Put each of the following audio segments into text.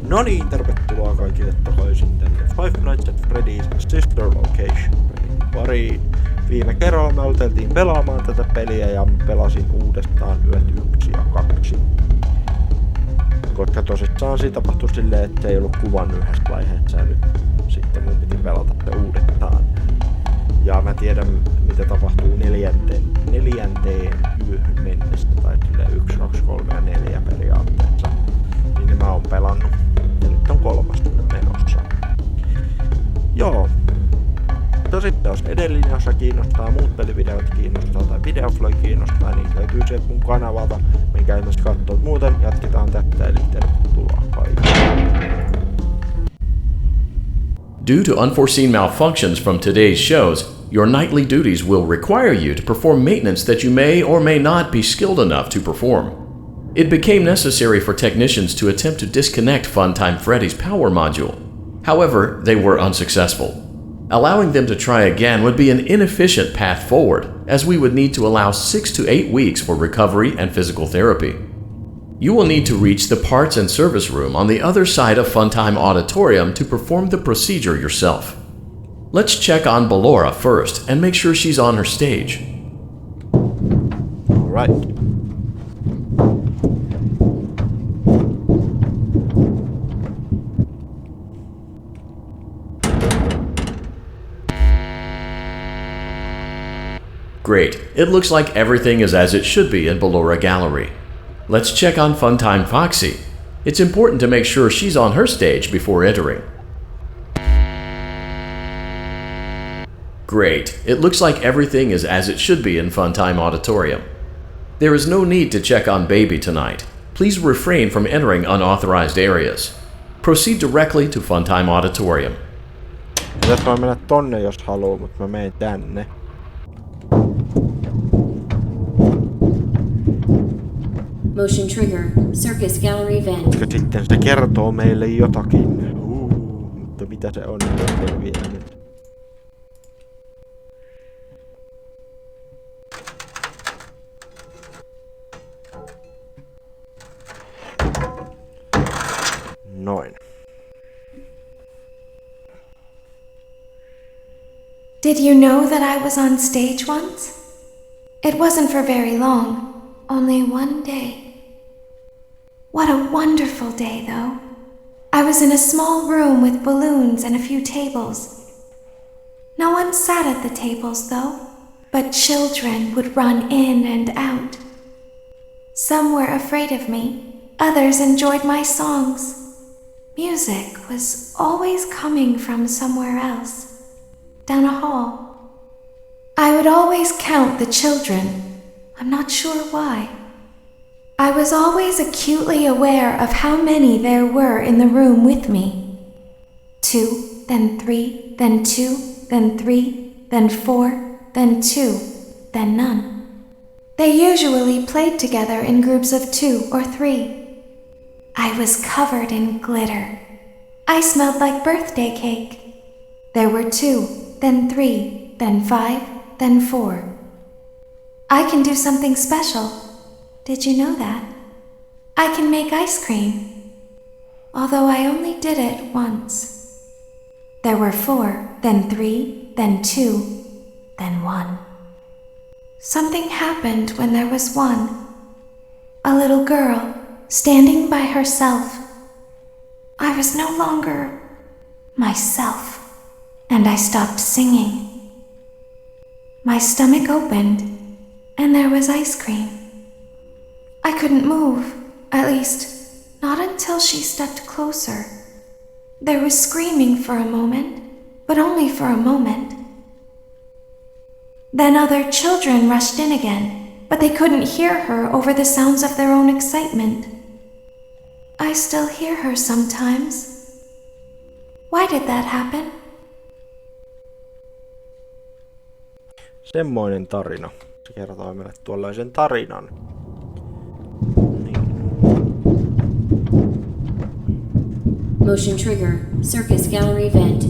No niin, tervetuloa kaikille takaisin tänne Five Nights at Freddy's Sister Location pariin. Viime kerralla me aloiteltiin pelaamaan tätä peliä ja pelasin uudestaan yöt 1 ja 2. Koska tosissaan siinä tapahtui silleen, että ei ollut kuvannut yhdessä vaiheessa ja nyt sitten mun piti pelata se uudestaan. Ja mä tiedän mitä tapahtuu neljänteen yöhön mennessä tai silleen 1, 2, 3 ja 4 periaatteessa. Niin mä oon pelannut. Ja nyt on 3. menossa. Joo. Sitten jos edellinen osa kiinnostaa, muut pelivideot kiinnostaa tai videoflow kiinnostaa, niin löytyy sieltä mun kanavalta, minkä ilmeisesti katsoo. Muuten jatketaan tästä, eli tervetuloa kaikille. Due to unforeseen malfunctions from today's shows, your nightly duties will require you to perform maintenance that you may or may not be skilled enough to perform. It became necessary for technicians to attempt to disconnect Funtime Freddy's power module. However, they were unsuccessful. Allowing them to try again would be an inefficient path forward, as we would need to allow 6 to 8 weeks for recovery and physical therapy. You will need to reach the parts and service room on the other side of Funtime Auditorium to perform the procedure yourself. Let's check on Ballora first and make sure she's on her stage. All right. Great. It looks like everything is as it should be in Ballora Gallery. Let's check on Funtime Foxy. It's important to make sure she's on her stage before entering. Great. It looks like everything is as it should be in Funtime Auditorium. There is no need to check on Baby tonight. Please refrain from entering unauthorized areas. Proceed directly to Funtime Auditorium. Tässä voi mennä tonne jos haluaa, mutta mä menen tänne. Motion trigger, circus gallery vent. Koska sitten se kertoo meille jotakin. Mutta mitä se on? Selviää nyt. Noin. Did you know that I was on stage once? It wasn't for very long, only one day. What a wonderful day, though. I was in a small room with balloons and a few tables. No one sat at the tables, though, but children would run in and out. Some were afraid of me, others enjoyed my songs. Music was always coming from somewhere else, down a hall. I would always count the children. I'm not sure why. I was always acutely aware of how many there were in the room with me. 2, then 3, then 2, then 3, then 4, then 2, then none. They usually played together in groups of 2 or 3. I was covered in glitter. I smelled like birthday cake. There were 2, then 3, then 5, then 4. I can do something special. Did you know that? I can make ice cream. Although I only did it once. There were 4, then 3, then 2, then 1. Something happened when there was 1. A little girl, standing by herself. I was no longer myself, and I stopped singing. My stomach opened, and there was ice cream. I couldn't move, at least, not until she stepped closer. There was screaming for a moment, but only for a moment. Then other children rushed in again, but they couldn't hear her over the sounds of their own excitement. I still hear her sometimes. Why did that happen? Semmoinen tarina. Se kertoo meille tuollaisen tarinan. Motion trigger, circus gallery vent.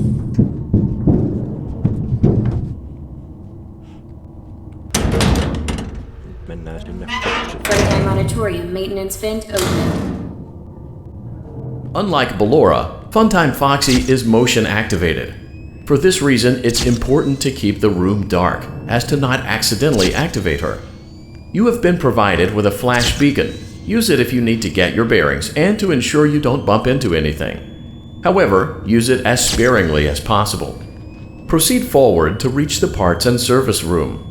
Mennään sinne. Funtime auditorium maintenance vent open. Unlike Ballora, Funtime Foxy is motion activated. For this reason, it's important to keep the room dark, as to not accidentally activate her. You have been provided with a flash beacon. Use it if you need to get your bearings and to ensure you don't bump into anything. However, use it as sparingly as possible. Proceed forward to reach the parts and service room.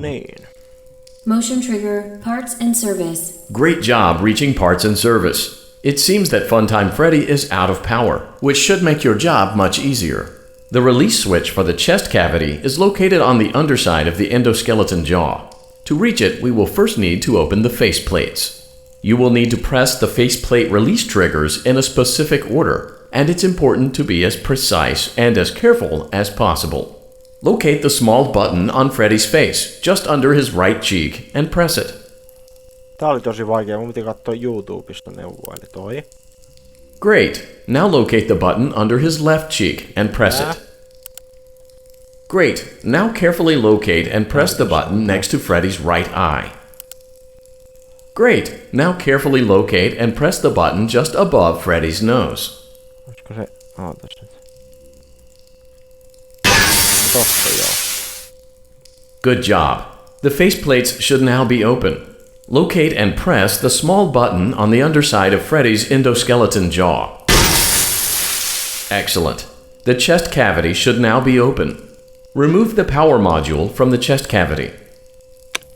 Niin. Motion trigger, parts and service. Great job reaching parts and service. It seems that Funtime Freddy is out of power, which should make your job much easier. The release switch for the chest cavity is located on the underside of the endoskeleton jaw. To reach it, we will first need to open the faceplates. You will need to press the faceplate release triggers in a specific order, and it's important to be as precise and as careful as possible. Locate the small button on Freddy's face, just under his right cheek, and press it. Tää oli tosi vaikea, mun piti katsoa YouTubesta neuvoa, eli toi. Great. Now locate the button under his left cheek and press it. Great. Now carefully locate and press the button next to Freddy's right eye. Great. Now carefully locate and press the button just above Freddy's nose. Olisiko se... Ootas nyt. Tossa joo. Good job. The faceplates should now be open. Locate and press the small button on the underside of Freddy's endoskeleton jaw. Excellent. The chest cavity should now be open. Remove the power module from the chest cavity.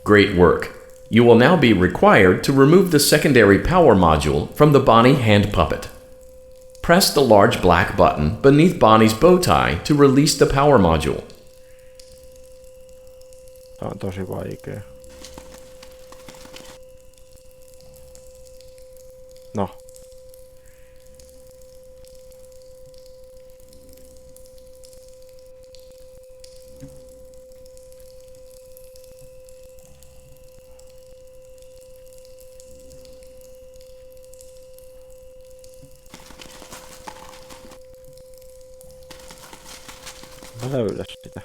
Great work. You will now be required to remove the secondary power module from the Bonnie hand puppet. Press the large black button beneath Bonnie's bow tie to release the power module. Tää on tosi vaikea. No. Mä löydän sitä.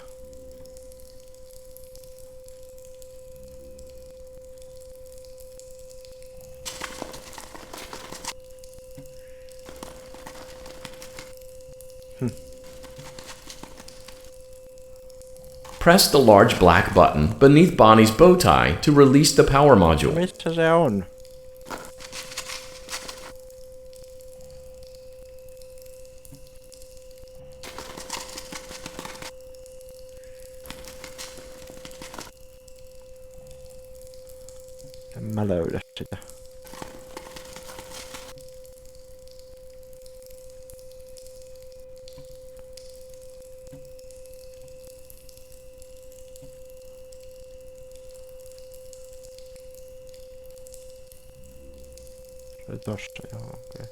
Press the large black button beneath Bonnie's bow tie to release the power module. Missä se on? En mä löydä sitä. Se oli tossa, joo, okei.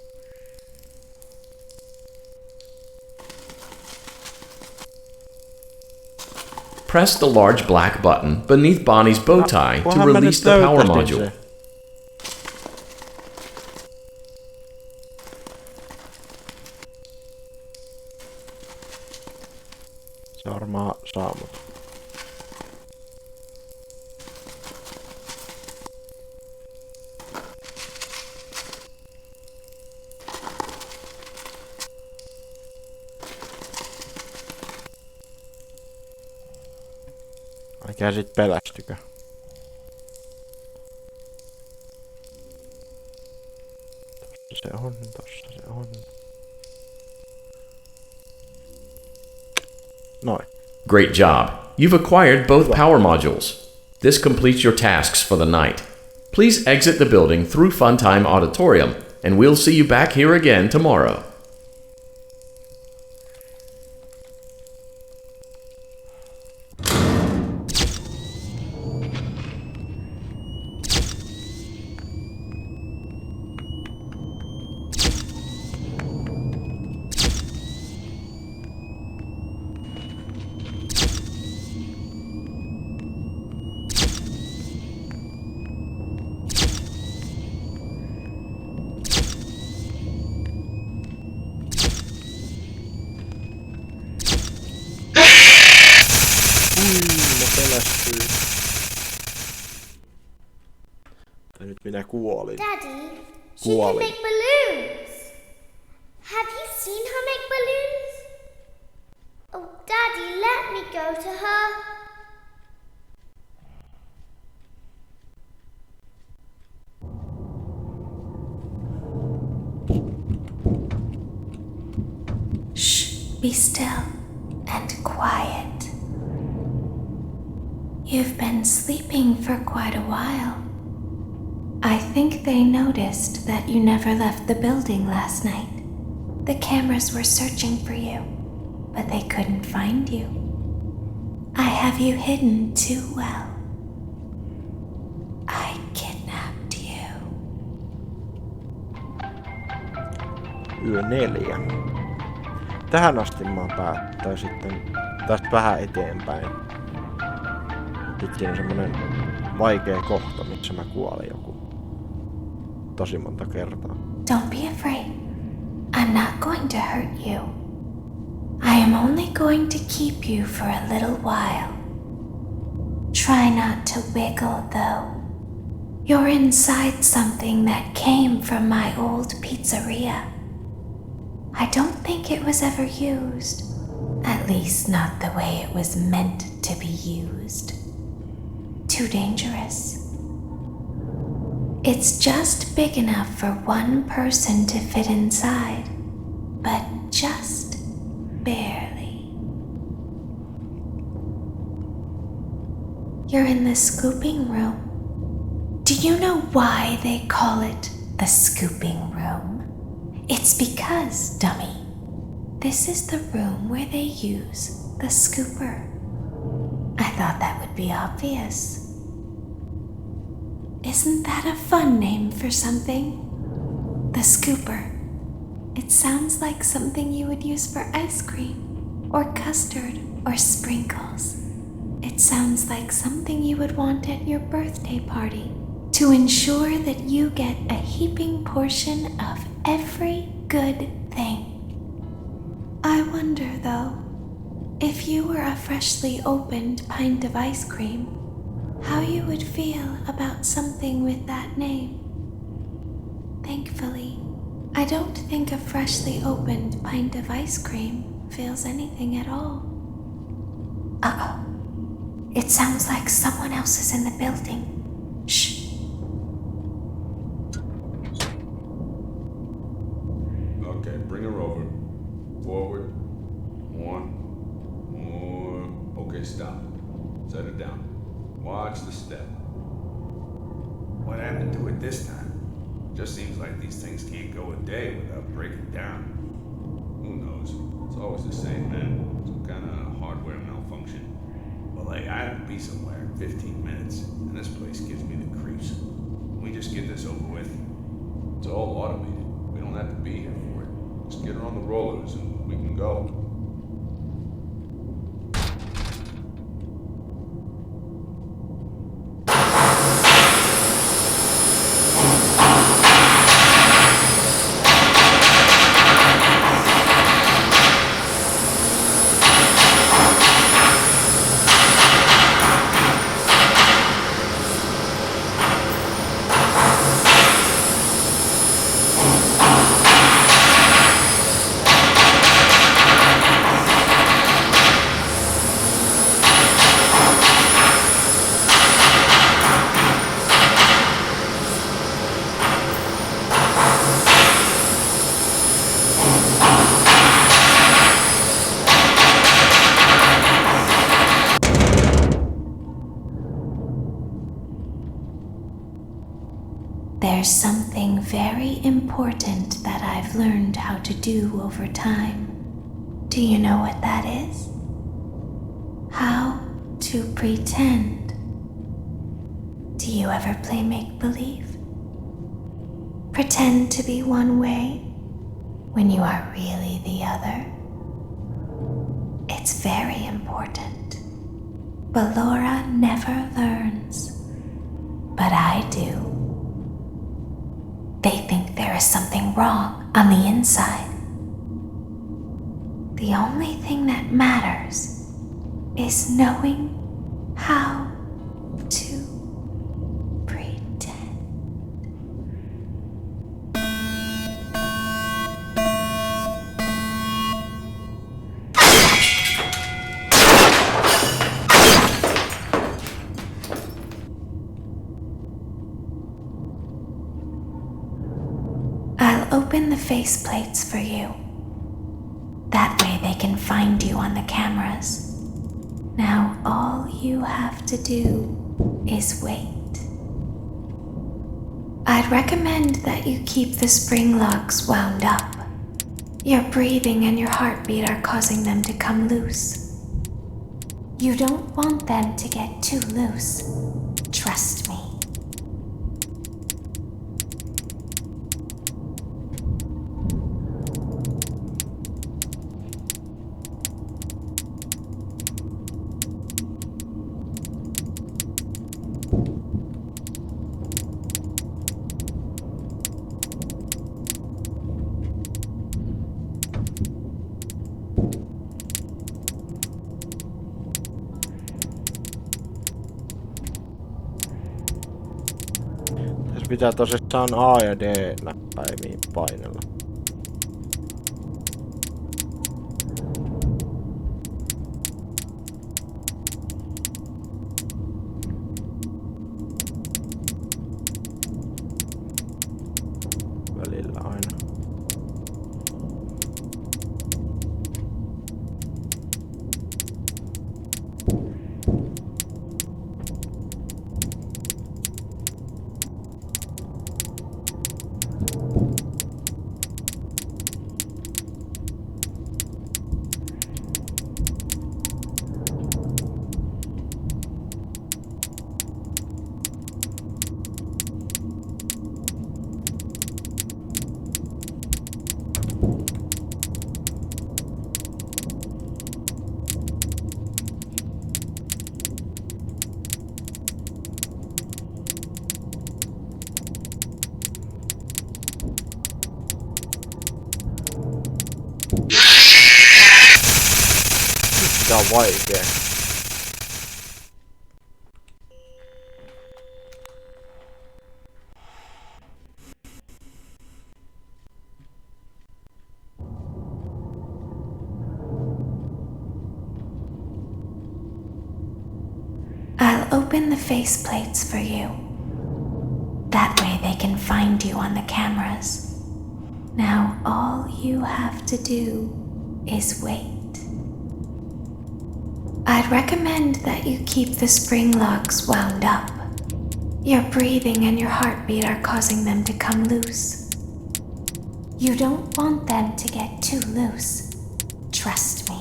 Press the large black button beneath Bonnie's bow tie to release the power module. Se varmaan saa mut. Eikä sit pelästykö. Tossa se on, tossa se on. Noin. Great job. You've acquired both power modules. This completes your tasks for the night. Please exit the building through Funtime Auditorium, and we'll see you back here again tomorrow. Nyt minä kuolin. Daddy, she can Kuolin. make balloons. Have you seen her make balloons? Oh, Daddy, let me go to her. Shh, be still and quiet. You've been sleeping for quite a while. I think they noticed that you never left the building last night. The cameras were searching for you, but they couldn't find you. I have you hidden too well. I kidnapped you. Yö 4. Tähän asti mä oon päättää sitten tästä vähän eteenpäin. Nyt siinä on semmonen vaikea kohta, missä mä kuolin joku tosi monta kertaa. Don't be afraid. I'm not going to hurt you. I am only going to keep you for a little while. Try not to wiggle, though. You're inside something that came from my old pizzeria. I don't think it was ever used. At least not the way it was meant to be used. Too dangerous. It's just big enough for one person to fit inside, but just barely. You're in the scooping room. Do you know why they call it the scooping room? It's because, dummy, this is the room where they use the scooper. I thought that would be obvious. Isn't that a fun name for something? The scooper. It sounds like something you would use for ice cream, or custard, or sprinkles. It sounds like something you would want at your birthday party to ensure that you get a heaping portion of every good thing. I wonder, though, if you were a freshly opened pint of ice cream, how you would feel about something with that name. Thankfully, I don't think a freshly opened pint of ice cream feels anything at all. Uh-oh. It sounds like someone else is in the building. Shh. Okay, bring her over. Forward. One. More. Okay, stop. Set it down. Watch the step. What happened to it this time? Just seems like these things can't go a day without breaking down. Who knows? It's always the same, man. Some kind of hardware malfunction. Well, hey, I have to be somewhere in 15 minutes, and this place gives me the creeps. Can we just get this over with? It's all automated. We don't have to be here for it. Just get her on the rollers and we can go. There's something very important that I've learned how to do over time. Do you know what that is? How to pretend. Do you ever play make-believe? Pretend to be one way when you are really the other. It's very important. But Laura never learns. But I do. They think there is something wrong on the inside. The only thing that matters is knowing how to pretend. I'll open the faceplates for you. That way they can find you on the cameras. Now all you have to do is wait. I'd recommend that you keep the spring locks wound up. Your breathing and your heartbeat are causing them to come loose. You don't want them to get too loose. Trust me. Tässä pitää tosissaan A ja D näppäimiin painella. Välillä aina. Tää on vaikee. I'll open the faceplates for you. That way they can find you on the cameras. Now all you have to do is wait. I'd recommend that you keep the spring locks wound up. Your breathing and your heartbeat are causing them to come loose. You don't want them to get too loose. Trust me.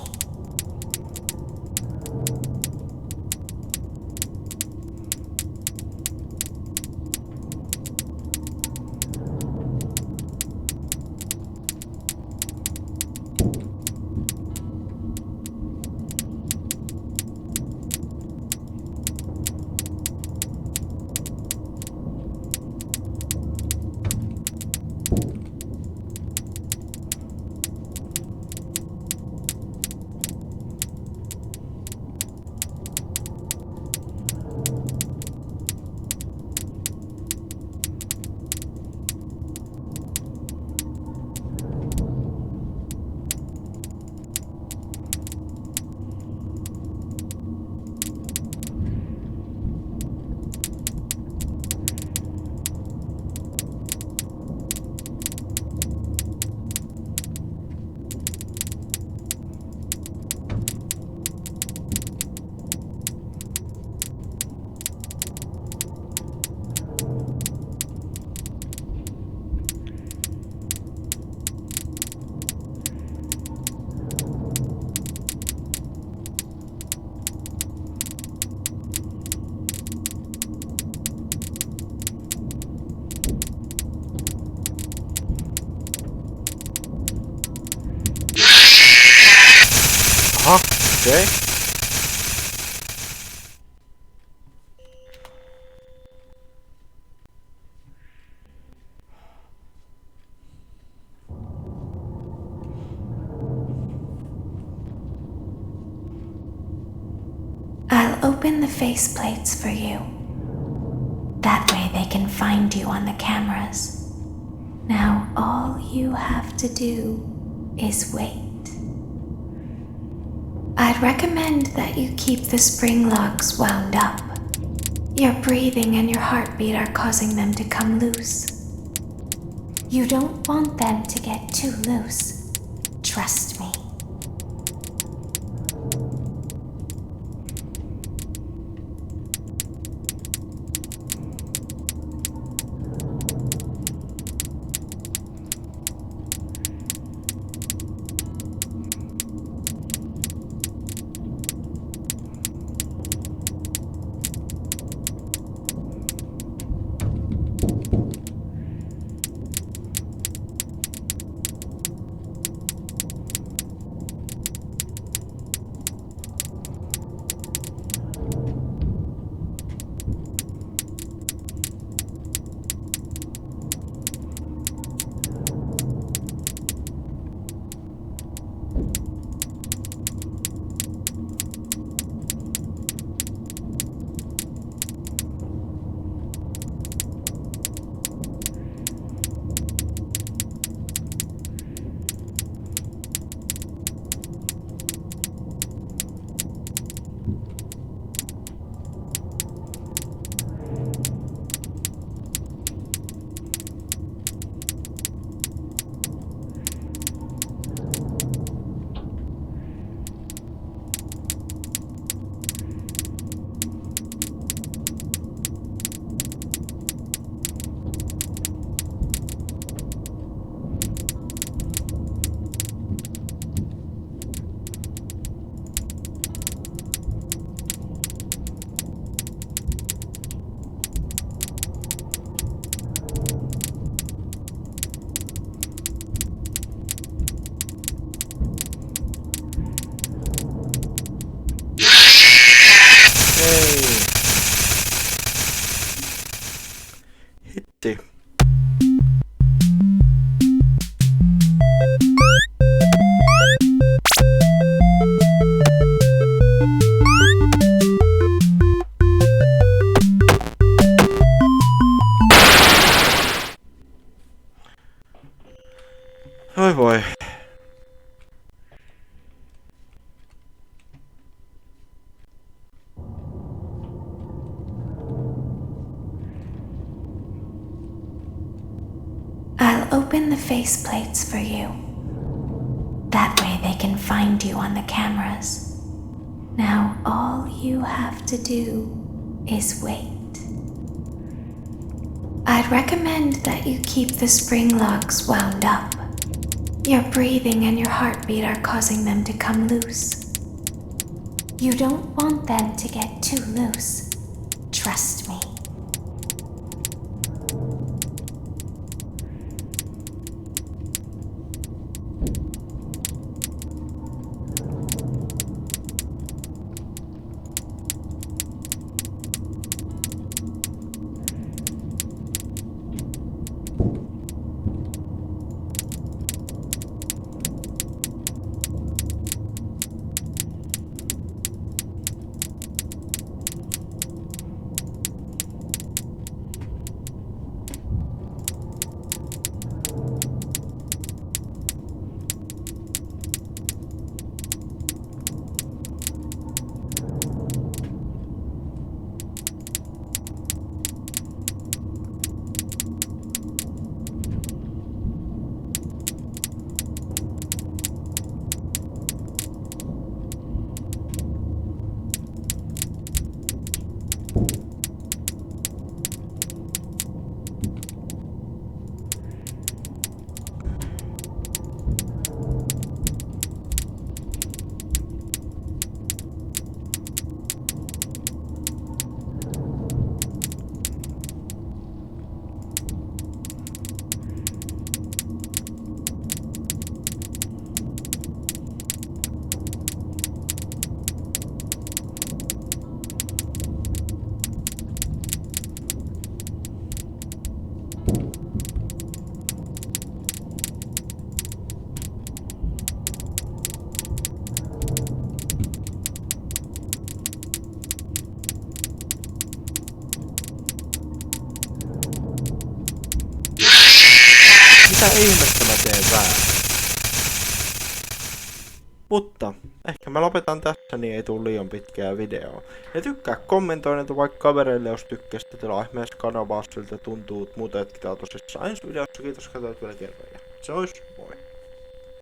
Aha, okei. I'll open the faceplates for you. That way they can find you on the cameras. Now all you have to do is wait. I'd recommend that you keep the spring locks wound up. Your breathing and your heartbeat are causing them to come loose. You don't want them to get too loose. Trust me. Hitti. Oi voi. I'll open the faceplates for you. That way they can find you on the cameras. Now all you have to do is wait. I'd recommend that you keep the spring locks wound up. Your breathing and your heartbeat are causing them to come loose. You don't want them to get too loose. Trust me. ihmettä mä teen väärin? Mutta ehkä mä lopetan tässä, niin ei tule liian pitkää videoa. Ja tykkää kommentoinnilta vaikka kavereille, jos tykkäsit, tilaa ihmeessä kanavaa, siltä tuntuu, muuten jatketaan tosissaan ensi videossa. Kiitos, katsoit vielä kerran ja se ois moi.